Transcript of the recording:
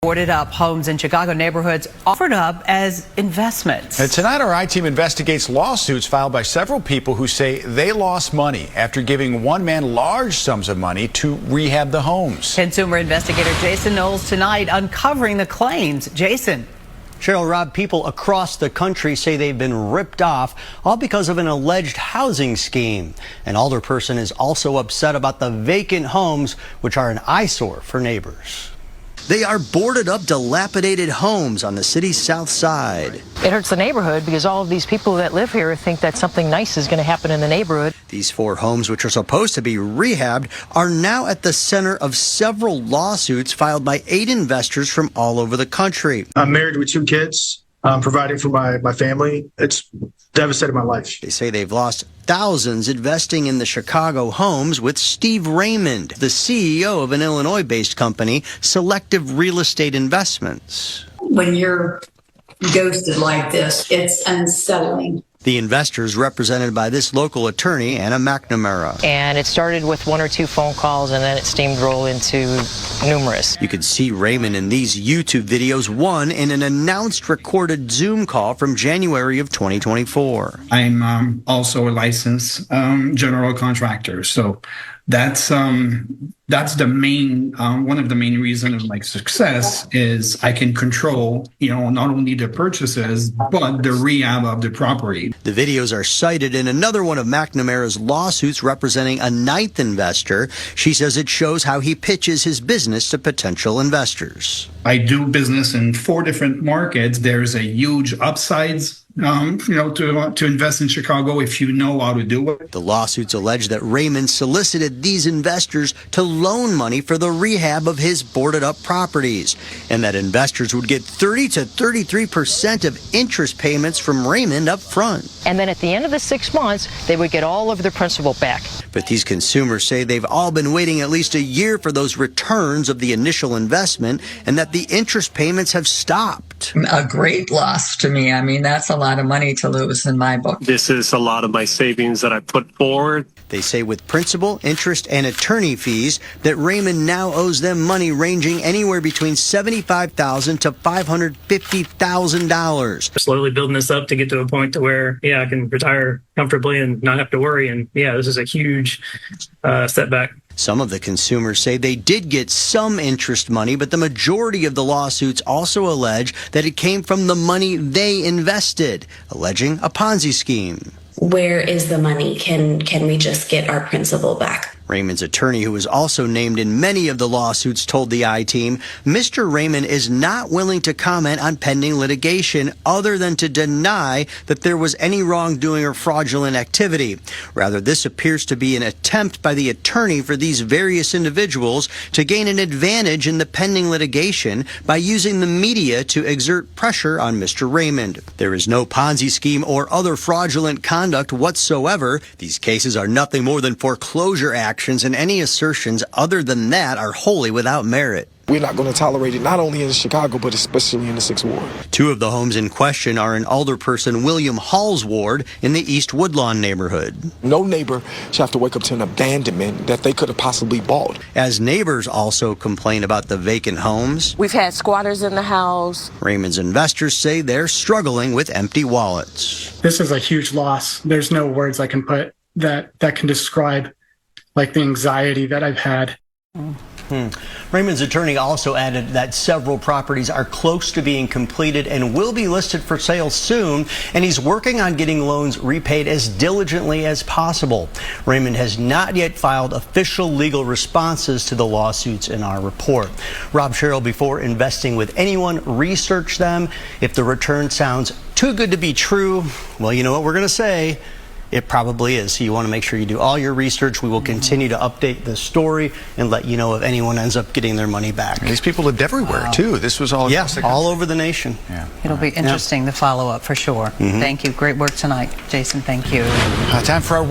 Boarded up homes in Chicago neighborhoods offered up as investments. And tonight, our I-Team investigates lawsuits filed by several people who say they lost money after giving one man large sums of money to rehab the homes. Consumer investigator Jason Knowles tonight uncovering the claims. Jason. Cheryl, Rob, people across the country say they've been ripped off, all because of an alleged housing scheme. An alderperson is also upset about the vacant homes, which are an eyesore for neighbors. They are boarded up, dilapidated homes on the city's south side. It hurts the neighborhood because all of these people that live here think that something nice is going to happen in the neighborhood. These 4 homes, which are supposed to be rehabbed, are now at the center of several lawsuits filed by 8 investors from all over the country. I'm married with 2 kids. I'm providing for my family. It's devastated my life. They say they've lost thousands investing in the Chicago homes with Steeve Raymond, the CEO of an Illinois-based company, Selective Real Estate Investments. When you're ghosted like this, it's unsettling. The investors represented by this local attorney, Ana McNamara. And it started with 1 or 2 phone calls, and then it steamrolled into numerous. You can see Raymond in these YouTube videos, one in an announced recorded Zoom call from January of 2024. I'm also a licensed general contractor, so that's the main one of the main reasons of my success is I can control, not only the purchases but the rehab of the property. The videos are cited in another one of McNamara's lawsuits representing a 9th investor. She says it shows how he pitches his business to potential investors. I do business in 4 different markets. There's a huge upsides to invest in Chicago if you know how to do it. The lawsuits allege that Raymond solicited these investors to loan money for the rehab of his boarded up properties, and that investors would get 30 to 33% of interest payments from Raymond up front. And then at the end of the 6 months, they would get all of their principal back. But these consumers say they've all been waiting at least a year for those returns of the initial investment, and that the interest payments have stopped. A great loss to me. I mean, that's a lot of money to lose in my book. This is a lot of my savings that I put forward. They say with principal, interest, and attorney fees that Raymond now owes them money ranging anywhere between $75,000 to $550,000. Slowly building this up to get to a point to where, I can retire comfortably and not have to worry. And this is a huge setback. Some of the consumers say they did get some interest money, but the majority of the lawsuits also allege that it came from the money they invested, alleging a Ponzi scheme. Where is the money? Can we just get our principal back? Raymond's attorney, who was also named in many of the lawsuits, told the I-Team, Mr. Raymond is not willing to comment on pending litigation other than to deny that there was any wrongdoing or fraudulent activity. Rather, this appears to be an attempt by the attorney for these various individuals to gain an advantage in the pending litigation by using the media to exert pressure on Mr. Raymond. There is no Ponzi scheme or other fraudulent conduct whatsoever. These cases are nothing more than foreclosure actions, and any assertions other than that are wholly without merit. We're not going to tolerate it, not only in Chicago, but especially in the 6th Ward. 2 of the homes in question are in alderperson William Hall's ward in the East Woodlawn neighborhood. No neighbor should have to wake up to an abandonment that they could have possibly bought. As neighbors also complain about the vacant homes, we've had squatters in the house. Raymond's investors say they're struggling with empty wallets. This is a huge loss. There's no words I can put that can describe the anxiety that I've had. Raymond's attorney also added that several properties are close to being completed and will be listed for sale soon, and he's working on getting loans repaid as diligently as possible. Raymond has not yet filed official legal responses to the lawsuits in our report. Rob, Cheryl, before investing with anyone, research them. If the return sounds too good to be true, well, you know what we're going to say. It probably is. So you want to make sure you do all your research. We will continue to update this story and let you know if anyone ends up getting their money back. These people lived everywhere, too. This was all across the country. All over the nation. Yeah. It'll be interesting, the follow-up for sure. Thank you. Great work tonight, Jason. Thank you. Time for our